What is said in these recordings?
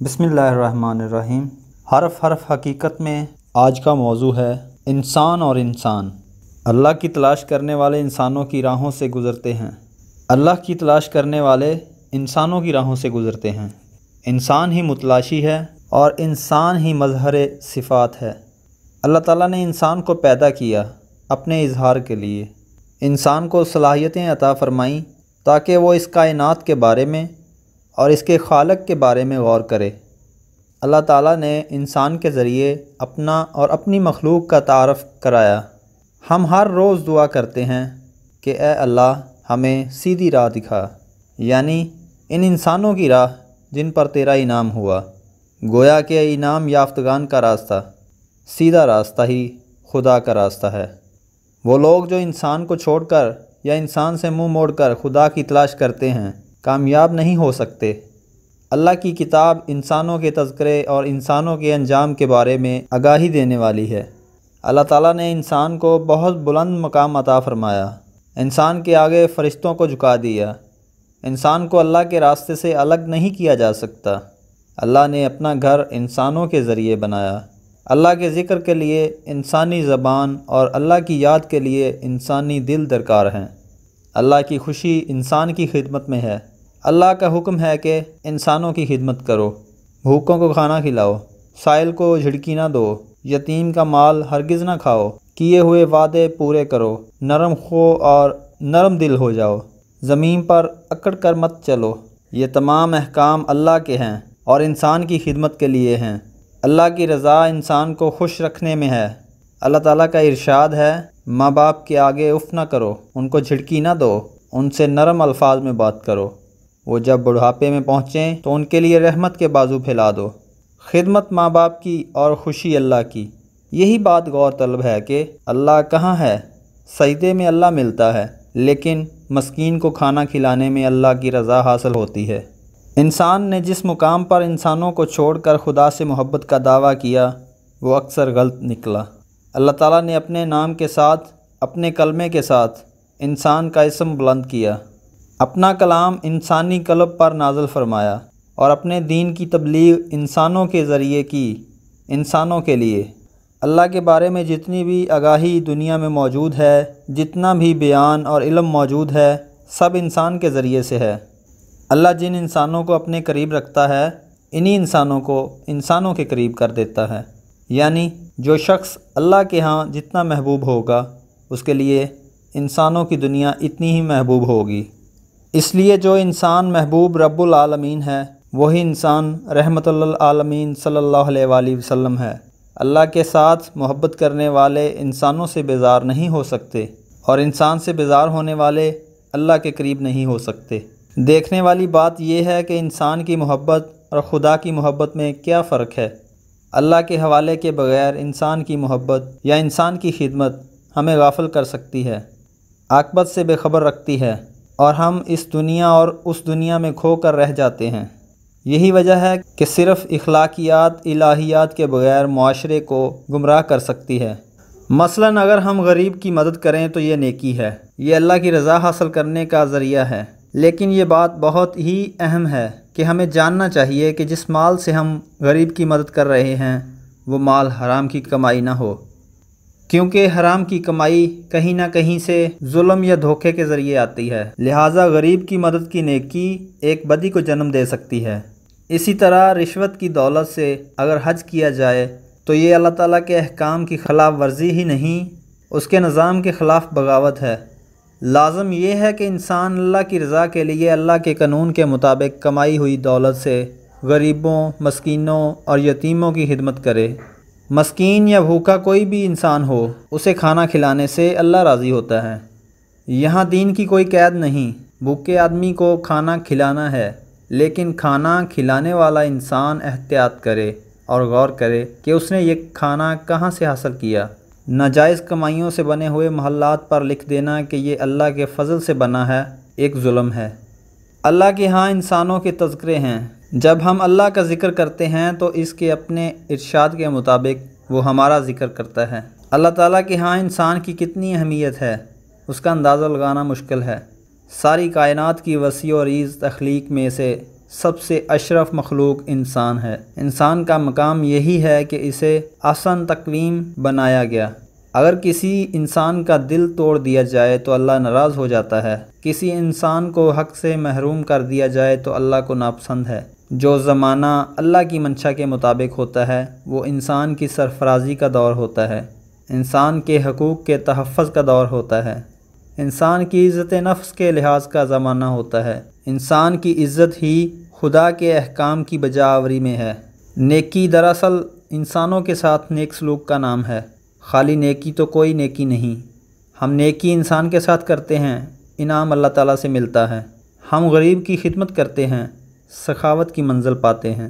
بسم اللہ الرحمن الرحیم۔ حرف حرف حقیقت میں آج کا موضوع ہے انسان اور انسان۔ اللہ کی تلاش کرنے والے انسانوں کی راہوں سے گزرتے ہیں، اللہ کی تلاش کرنے والے انسانوں کی راہوں سے گزرتے ہیں۔ انسان ہی متلاشی ہے اور انسان ہی مظہر صفات ہے۔ اللہ تعالیٰ نے انسان کو پیدا کیا اپنے اظہار کے لیے، انسان کو صلاحیتیں عطا فرمائیں تاکہ وہ اس کائنات کے بارے میں اور اس کے خالق کے بارے میں غور کرے۔ اللہ تعالیٰ نے انسان کے ذریعے اپنا اور اپنی مخلوق کا تعارف کرایا۔ ہم ہر روز دعا کرتے ہیں کہ اے اللہ ہمیں سیدھی راہ دکھا، یعنی ان انسانوں کی راہ جن پر تیرا انعام ہوا۔ گویا کہ انعام یافتگان کا راستہ، سیدھا راستہ ہی خدا کا راستہ ہے۔ وہ لوگ جو انسان کو چھوڑ کر یا انسان سے منہ موڑ کر خدا کی تلاش کرتے ہیں کامیاب نہیں ہو سکتے۔ اللہ کی کتاب انسانوں کے تذکرے اور انسانوں کے انجام کے بارے میں آگاہی دینے والی ہے۔ اللہ تعالیٰ نے انسان کو بہت بلند مقام عطا فرمایا، انسان کے آگے فرشتوں کو جھکا دیا۔ انسان کو اللہ کے راستے سے الگ نہیں کیا جا سکتا۔ اللہ نے اپنا گھر انسانوں کے ذریعے بنایا۔ اللہ کے ذکر کے لیے انسانی زبان اور اللہ کی یاد کے لیے انسانی دل درکار ہیں۔ اللہ کی خوشی انسان کی خدمت میں ہے۔ اللہ کا حکم ہے کہ انسانوں کی خدمت کرو، بھوکوں کو کھانا کھلاؤ، سائل کو جھڑکی نہ دو، یتیم کا مال ہرگز نہ کھاؤ، کیے ہوئے وعدے پورے کرو، نرم خو اور نرم دل ہو جاؤ، زمین پر اکڑ کر مت چلو۔ یہ تمام احکام اللہ کے ہیں اور انسان کی خدمت کے لیے ہیں۔ اللہ کی رضا انسان کو خوش رکھنے میں ہے۔ اللہ تعالیٰ کا ارشاد ہے، ماں باپ کے آگے اف نہ کرو، ان کو جھڑکی نہ دو، ان سے نرم الفاظ میں بات کرو۔ وہ جب بڑھاپے میں پہنچیں تو ان کے لیے رحمت کے بازو پھیلا دو۔ خدمت ماں باپ کی اور خوشی اللہ کی۔ یہی بات غور طلب ہے کہ اللہ کہاں ہے؟ سجدے میں اللہ ملتا ہے، لیکن مسکین کو کھانا کھلانے میں اللہ کی رضا حاصل ہوتی ہے۔ انسان نے جس مقام پر انسانوں کو چھوڑ کر خدا سے محبت کا دعویٰ کیا وہ اکثر غلط نکلا۔ اللہ تعالیٰ نے اپنے نام کے ساتھ، اپنے کلمے کے ساتھ انسان کا اسم بلند کیا، اپنا کلام انسانی قلب پر نازل فرمایا اور اپنے دین کی تبلیغ انسانوں کے ذریعے کی، انسانوں کے لیے۔ اللہ کے بارے میں جتنی بھی آگاہی دنیا میں موجود ہے، جتنا بھی بیان اور علم موجود ہے، سب انسان کے ذریعے سے ہے۔ اللہ جن انسانوں کو اپنے قریب رکھتا ہے انہی انسانوں کو انسانوں کے قریب کر دیتا ہے، یعنی جو شخص اللہ کے ہاں جتنا محبوب ہوگا اس کے لیے انسانوں کی دنیا اتنی ہی محبوب ہوگی۔ اس لیے جو انسان محبوب رب العالمین ہے وہی انسان رحمت للعالمین صلی اللہ علیہ وآلہ وسلم ہے۔ اللہ کے ساتھ محبت کرنے والے انسانوں سے بیزار نہیں ہو سکتے اور انسان سے بیزار ہونے والے اللہ کے قریب نہیں ہو سکتے۔ دیکھنے والی بات یہ ہے کہ انسان کی محبت اور خدا کی محبت میں کیا فرق ہے۔ اللہ کے حوالے کے بغیر انسان کی محبت یا انسان کی خدمت ہمیں غافل کر سکتی ہے، عاقبت سے بے خبر رکھتی ہے اور ہم اس دنیا اور اس دنیا میں کھو کر رہ جاتے ہیں۔ یہی وجہ ہے کہ صرف اخلاقیات الہیات کے بغیر معاشرے کو گمراہ کر سکتی ہے۔ مثلاً اگر ہم غریب کی مدد کریں تو یہ نیکی ہے، یہ اللہ کی رضا حاصل کرنے کا ذریعہ ہے۔ لیکن یہ بات بہت ہی اہم ہے کہ ہمیں جاننا چاہیے کہ جس مال سے ہم غریب کی مدد کر رہے ہیں وہ مال حرام کی کمائی نہ ہو، کیونکہ حرام کی کمائی کہیں نہ کہیں سے ظلم یا دھوکے کے ذریعے آتی ہے، لہٰذا غریب کی مدد کی نیکی ایک بدی کو جنم دے سکتی ہے۔ اسی طرح رشوت کی دولت سے اگر حج کیا جائے تو یہ اللہ تعالیٰ کے احکام کی خلاف ورزی ہی نہیں، اس کے نظام کے خلاف بغاوت ہے۔ لازم یہ ہے کہ انسان اللہ کی رضا کے لیے اللہ کے قانون کے مطابق کمائی ہوئی دولت سے غریبوں، مسکینوں اور یتیموں کی خدمت کرے۔ مسکین یا بھوکا کوئی بھی انسان ہو، اسے کھانا کھلانے سے اللہ راضی ہوتا ہے۔ یہاں دین کی کوئی قید نہیں، بھوکے آدمی کو کھانا کھلانا ہے، لیکن کھانا کھلانے والا انسان احتیاط کرے اور غور کرے کہ اس نے یہ کھانا کہاں سے حاصل کیا۔ ناجائز کمائیوں سے بنے ہوئے محلات پر لکھ دینا کہ یہ اللہ کے فضل سے بنا ہے ایک ظلم ہے۔ اللہ کے ہاں انسانوں کے تذکرے ہیں۔ جب ہم اللہ کا ذکر کرتے ہیں تو اس کے اپنے ارشاد کے مطابق وہ ہمارا ذکر کرتا ہے۔ اللہ تعالیٰ کے ہاں انسان کی کتنی اہمیت ہے اس کا اندازہ لگانا مشکل ہے۔ ساری کائنات کی وسیع و عریض تخلیق میں سے سب سے اشرف مخلوق انسان ہے۔ انسان کا مقام یہی ہے کہ اسے احسن تقویم بنایا گیا۔ اگر کسی انسان کا دل توڑ دیا جائے تو اللہ ناراض ہو جاتا ہے۔ کسی انسان کو حق سے محروم کر دیا جائے تو اللہ کو ناپسند ہے۔ جو زمانہ اللہ کی منشا کے مطابق ہوتا ہے وہ انسان کی سرفرازی کا دور ہوتا ہے، انسان کے حقوق کے تحفظ کا دور ہوتا ہے، انسان کی عزت نفس کے لحاظ کا زمانہ ہوتا ہے۔ انسان کی عزت ہی خدا کے احکام کی بجا آوری میں ہے۔ نیکی دراصل انسانوں کے ساتھ نیک سلوک کا نام ہے۔ خالی نیکی تو کوئی نیکی نہیں۔ ہم نیکی انسان کے ساتھ کرتے ہیں، انعام اللہ تعالیٰ سے ملتا ہے۔ ہم غریب کی خدمت کرتے ہیں، سخاوت کی منزل پاتے ہیں۔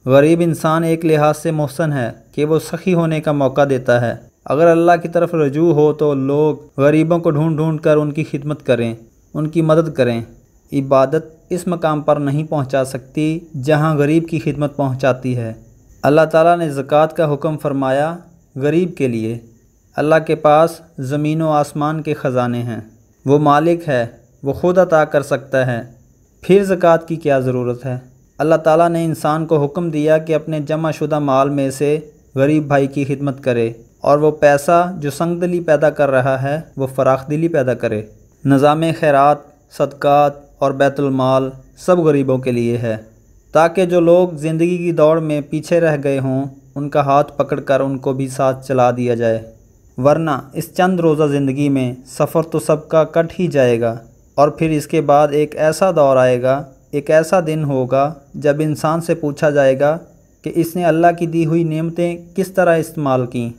غریب انسان ایک لحاظ سے محسن ہے کہ وہ سخی ہونے کا موقع دیتا ہے۔ اگر اللہ کی طرف رجوع ہو تو لوگ غریبوں کو ڈھونڈ ڈھونڈ کر ان کی خدمت کریں، ان کی مدد کریں۔ عبادت اس مقام پر نہیں پہنچا سکتی جہاں غریب کی خدمت پہنچاتی ہے۔ اللہ تعالیٰ نے زکوٰۃ کا حکم فرمایا غریب کے لیے۔ اللہ کے پاس زمین و آسمان کے خزانے ہیں، وہ مالک ہے، وہ خود عطا کر سکتا ہے، پھر زکوٰۃ کی کیا ضرورت ہے؟ اللہ تعالیٰ نے انسان کو حکم دیا کہ اپنے جمع شدہ مال میں سے غریب بھائی کی خدمت کرے، اور وہ پیسہ جو سنگ دلی پیدا کر رہا ہے وہ فراخ دلی پیدا کرے۔ نظام خیرات، صدقات اور بیت المال سب غریبوں کے لیے ہے، تاکہ جو لوگ زندگی کی دوڑ میں پیچھے رہ گئے ہوں ان کا ہاتھ پکڑ کر ان کو بھی ساتھ چلا دیا جائے، ورنہ اس چند روزہ زندگی میں سفر تو سب کا کٹ ہی جائے گا، اور پھر اس کے بعد ایک ایسا دور آئے گا، ایک ایسا دن ہوگا جب انسان سے پوچھا جائے گا کہ اس نے اللہ کی دی ہوئی نعمتیں کس طرح استعمال کیں،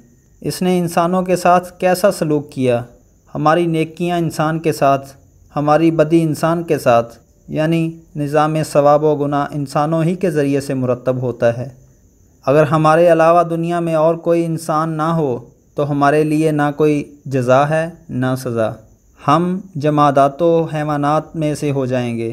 اس نے انسانوں کے ساتھ کیسا سلوک کیا۔ ہماری نیکیاں انسان کے ساتھ، ہماری بدی انسان کے ساتھ، یعنی نظام ثواب و گناہ انسانوں ہی کے ذریعے سے مرتب ہوتا ہے۔ اگر ہمارے علاوہ دنیا میں اور کوئی انسان نہ ہو تو ہمارے لیے نہ کوئی جزا ہے نہ سزا، ہم جمادات و حیوانات میں سے ہو جائیں گے۔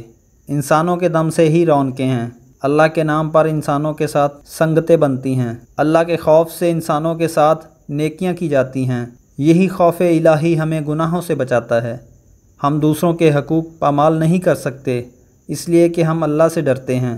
انسانوں کے دم سے ہی رونقیں ہیں۔ اللہ کے نام پر انسانوں کے ساتھ سنگتیں بنتی ہیں، اللہ کے خوف سے انسانوں کے ساتھ نیکیاں کی جاتی ہیں۔ یہی خوف الہی ہمیں گناہوں سے بچاتا ہے۔ ہم دوسروں کے حقوق پامال نہیں کر سکتے، اس لیے کہ ہم اللہ سے ڈرتے ہیں۔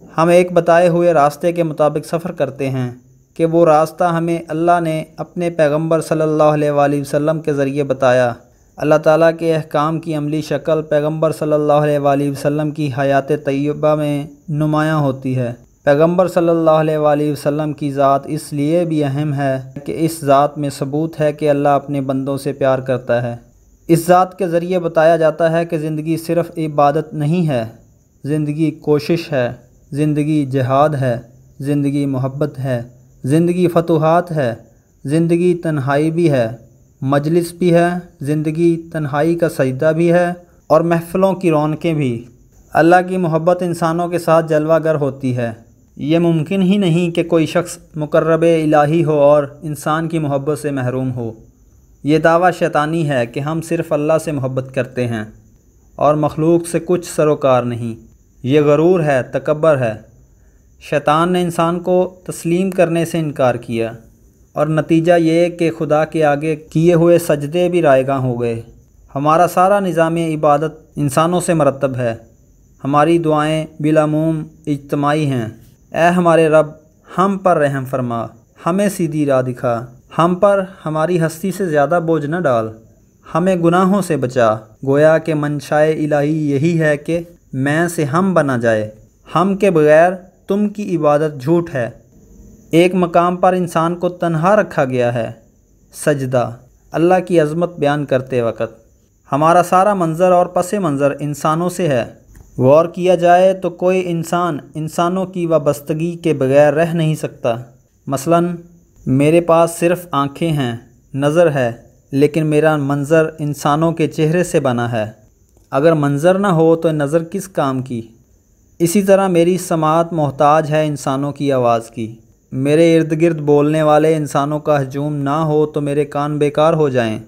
ہم ایک بتائے ہوئے راستے کے مطابق سفر کرتے ہیں کہ وہ راستہ ہمیں اللہ نے اپنے پیغمبر صلی اللہ علیہ وآلہ وسلم کے ذریعے بتایا۔ اللہ تعالیٰ کے احکام کی عملی شکل پیغمبر صلی اللہ علیہ وآلہ وسلم کی حیات طیبہ میں نمایاں ہوتی ہے۔ پیغمبر صلی اللہ علیہ وآلہ وسلم کی ذات اس لیے بھی اہم ہے کہ اس ذات میں ثبوت ہے کہ اللہ اپنے بندوں سے پیار کرتا ہے۔ اس ذات کے ذریعے بتایا جاتا ہے کہ زندگی صرف عبادت نہیں ہے، زندگی کوشش ہے، زندگی جہاد ہے، زندگی محبت ہے، زندگی فتوحات ہے، زندگی تنہائی بھی ہے، مجلس بھی ہے، زندگی تنہائی کا سجدہ بھی ہے، اور محفلوں کی رونقیں بھی۔ اللہ کی محبت انسانوں کے ساتھ جلوہ گر ہوتی ہے۔ یہ ممکن ہی نہیں کہ کوئی شخص مقرب الہی ہو اور انسان کی محبت سے محروم ہو۔ یہ دعویٰ شیطانی ہے کہ ہم صرف اللہ سے محبت کرتے ہیں اور مخلوق سے کچھ سروکار نہیں۔ یہ غرور ہے، تکبر ہے۔ شیطان نے انسان کو تسلیم کرنے سے انکار کیا، اور نتیجہ یہ کہ خدا کے آگے کیے ہوئے سجدے بھی رائیگاں ہو گئے۔ ہمارا سارا نظام عبادت انسانوں سے مرتب ہے۔ ہماری دعائیں بالعموم اجتماعی ہیں۔ اے ہمارے رب، ہم پر رحم فرما، ہمیں سیدھی راہ دکھا، ہم پر ہماری ہستی سے زیادہ بوجھ نہ ڈال، ہمیں گناہوں سے بچا۔ گویا کہ منشائے الہی یہی ہے کہ میں سے ہم بنا جائے، ہم کے بغیر تم کی عبادت جھوٹ ہے۔ ایک مقام پر انسان کو تنہا رکھا گیا ہے، سجدہ، اللہ کی عظمت بیان کرتے وقت۔ ہمارا سارا منظر اور پس منظر انسانوں سے ہے۔ غور کیا جائے تو کوئی انسان انسانوں کی وابستگی کے بغیر رہ نہیں سکتا۔ مثلاً میرے پاس صرف آنکھیں ہیں، نظر ہے، لیکن میرا منظر انسانوں کے چہرے سے بنا ہے۔ اگر منظر نہ ہو تو نظر کس کام کی؟ اسی طرح میری سماعت محتاج ہے انسانوں کی آواز کی۔ میرے ارد گرد بولنے والے انسانوں کا ہجوم نہ ہو تو میرے کان بیکار ہو جائیں۔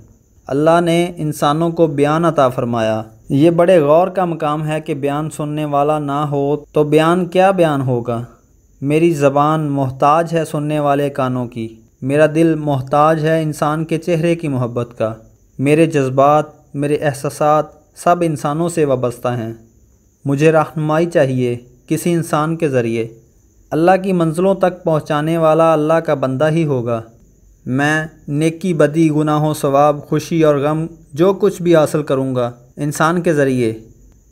اللہ نے انسانوں کو بیان عطا فرمایا۔ یہ بڑے غور کا مقام ہے کہ بیان سننے والا نہ ہو تو بیان کیا بیان ہوگا؟ میری زبان محتاج ہے سننے والے کانوں کی، میرا دل محتاج ہے انسان کے چہرے کی محبت کا، میرے جذبات، میرے احساسات سب انسانوں سے وابستہ ہیں۔ مجھے رہنمائی چاہیے کسی انسان کے ذریعے۔ اللہ کی منزلوں تک پہنچانے والا اللہ کا بندہ ہی ہوگا۔ میں نیکی بدی گناہوں ثواب خوشی اور غم جو کچھ بھی حاصل کروں گا انسان کے ذریعے،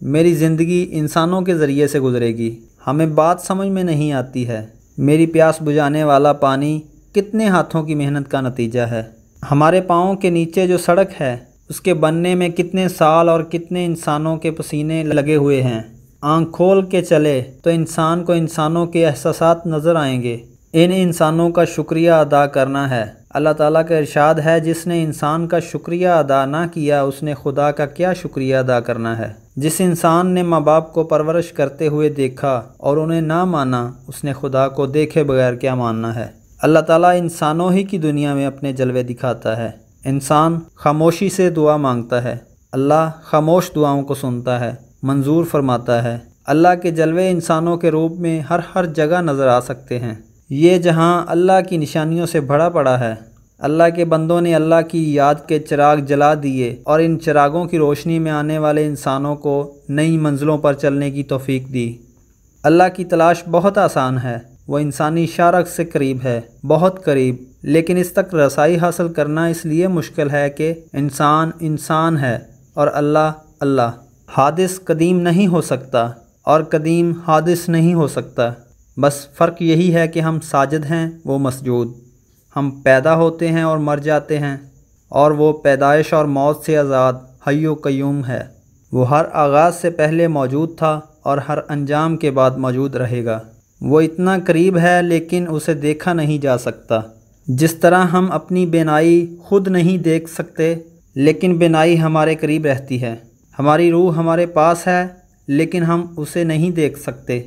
میری زندگی انسانوں کے ذریعے سے گزرے گی۔ ہمیں بات سمجھ میں نہیں آتی ہے، میری پیاس بجھانے والا پانی کتنے ہاتھوں کی محنت کا نتیجہ ہے۔ ہمارے پاؤں کے نیچے جو سڑک ہے اس کے بننے میں کتنے سال اور کتنے انسانوں کے پسینے لگے ہوئے ہیں۔ آنکھ کھول کے چلے تو انسان کو انسانوں کے احساسات نظر آئیں گے۔ ان انسانوں کا شکریہ ادا کرنا ہے۔ اللہ تعالیٰ کا ارشاد ہے، جس نے انسان کا شکریہ ادا نہ کیا اس نے خدا کا کیا شکریہ ادا کرنا ہے۔ جس انسان نے ماں باپ کو پرورش کرتے ہوئے دیکھا اور انہیں نہ مانا اس نے خدا کو دیکھے بغیر کیا ماننا ہے۔ اللہ تعالیٰ انسانوں ہی کی دنیا میں اپنے جلوے دکھاتا ہے۔ انسان خاموشی سے دعا مانگتا ہے، اللہ خاموش دعاؤں کو سنتا ہے، منظور فرماتا ہے۔ اللہ کے جلوے انسانوں کے روپ میں ہر جگہ نظر آ سکتے ہیں۔ یہ جہاں اللہ کی نشانیوں سے بھرا پڑا ہے۔ اللہ کے بندوں نے اللہ کی یاد کے چراغ جلا دیے اور ان چراغوں کی روشنی میں آنے والے انسانوں کو نئی منزلوں پر چلنے کی توفیق دی۔ اللہ کی تلاش بہت آسان ہے، وہ انسانی شارک سے قریب ہے، بہت قریب، لیکن اس تک رسائی حاصل کرنا اس لیے مشکل ہے کہ انسان ہے اور اللہ۔ حادث قدیم نہیں ہو سکتا اور قدیم حادث نہیں ہو سکتا، بس فرق یہی ہے کہ ہم ساجد ہیں، وہ مسجود۔ ہم پیدا ہوتے ہیں اور مر جاتے ہیں، اور وہ پیدائش اور موت سے آزاد حی و قیوم ہے۔ وہ ہر آغاز سے پہلے موجود تھا اور ہر انجام کے بعد موجود رہے گا۔ وہ اتنا قریب ہے لیکن اسے دیکھا نہیں جا سکتا۔ جس طرح ہم اپنی بینائی خود نہیں دیکھ سکتے لیکن بینائی ہمارے قریب رہتی ہے۔ ہماری روح ہمارے پاس ہے لیکن ہم اسے نہیں دیکھ سکتے۔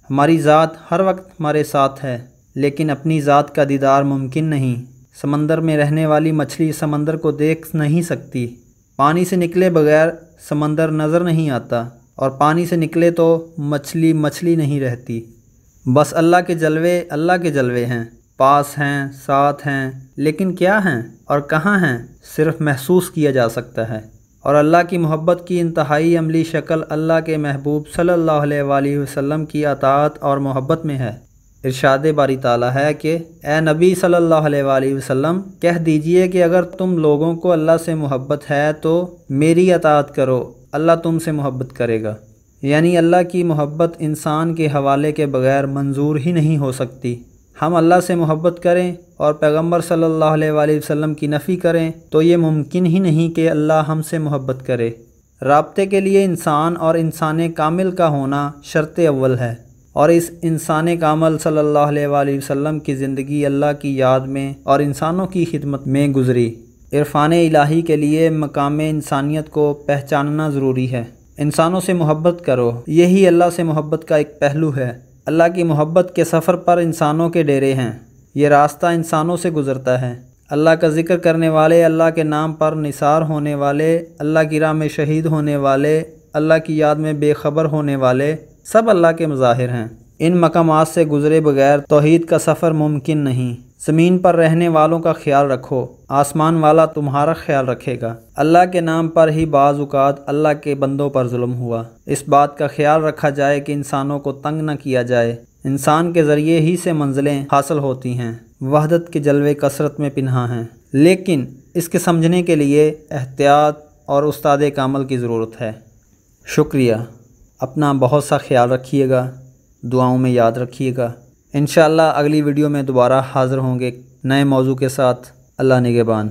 ہماری ذات ہر وقت ہمارے ساتھ ہے لیکن اپنی ذات کا دیدار ممکن نہیں۔ سمندر میں رہنے والی مچھلی سمندر کو دیکھ نہیں سکتی۔ پانی سے نکلے بغیر سمندر نظر نہیں آتا، اور پانی سے نکلے تو مچھلی نہیں رہتی۔ بس اللہ کے جلوے ہیں، پاس ہیں، ساتھ ہیں، لیکن کیا ہیں اور کہاں ہیں صرف محسوس کیا جا سکتا ہے۔ اور اللہ کی محبت کی انتہائی عملی شکل اللہ کے محبوب صلی اللہ علیہ وآلہ وسلم کی اطاعت اور محبت میں ہے۔ ارشاد باری تعالیٰ ہے کہ اے نبی صلی اللہ علیہ وآلہ وسلم، کہہ دیجئے کہ اگر تم لوگوں کو اللہ سے محبت ہے تو میری اطاعت کرو، اللہ تم سے محبت کرے گا۔ یعنی اللہ کی محبت انسان کے حوالے کے بغیر منظور ہی نہیں ہو سکتی۔ ہم اللہ سے محبت کریں اور پیغمبر صلی اللہ علیہ وآلہ وسلم کی نفی کریں تو یہ ممکن ہی نہیں کہ اللہ ہم سے محبت کرے۔ رابطے کے لیے انسان اور انسان کامل کا ہونا شرط اول ہے، اور اس انسان کامل صلی اللہ علیہ وآلہ وسلم کی زندگی اللہ کی یاد میں اور انسانوں کی خدمت میں گزری۔ عرفان الہی کے لیے مقام انسانیت کو پہچاننا ضروری ہے۔ انسانوں سے محبت کرو، یہی اللہ سے محبت کا ایک پہلو ہے۔ اللہ کی محبت کے سفر پر انسانوں کے ڈیرے ہیں، یہ راستہ انسانوں سے گزرتا ہے۔ اللہ کا ذکر کرنے والے، اللہ کے نام پر نثار ہونے والے، اللہ کی راہ میں شہید ہونے والے، اللہ کی یاد میں بے خبر ہونے والے، سب اللہ کے مظاہر ہیں۔ ان مقامات سے گزرے بغیر توحید کا سفر ممکن نہیں۔ زمین پر رہنے والوں کا خیال رکھو، آسمان والا تمہارا خیال رکھے گا۔ اللہ کے نام پر ہی بعض اوقات اللہ کے بندوں پر ظلم ہوا۔ اس بات کا خیال رکھا جائے کہ انسانوں کو تنگ نہ کیا جائے۔ انسان کے ذریعے ہی سے منزلیں حاصل ہوتی ہیں۔ وحدت کے جلوے کثرت میں پنہاں ہیں، لیکن اس کے سمجھنے کے لیے احتیاط اور استاد کامل کی ضرورت ہے۔ شکریہ۔ اپنا بہت سا خیال رکھیے گا، دعاؤں میں یاد رکھیے گا۔ انشاءاللہ اگلی ویڈیو میں دوبارہ حاضر ہوں گے نئے موضوع کے ساتھ۔ اللہ نگہبان۔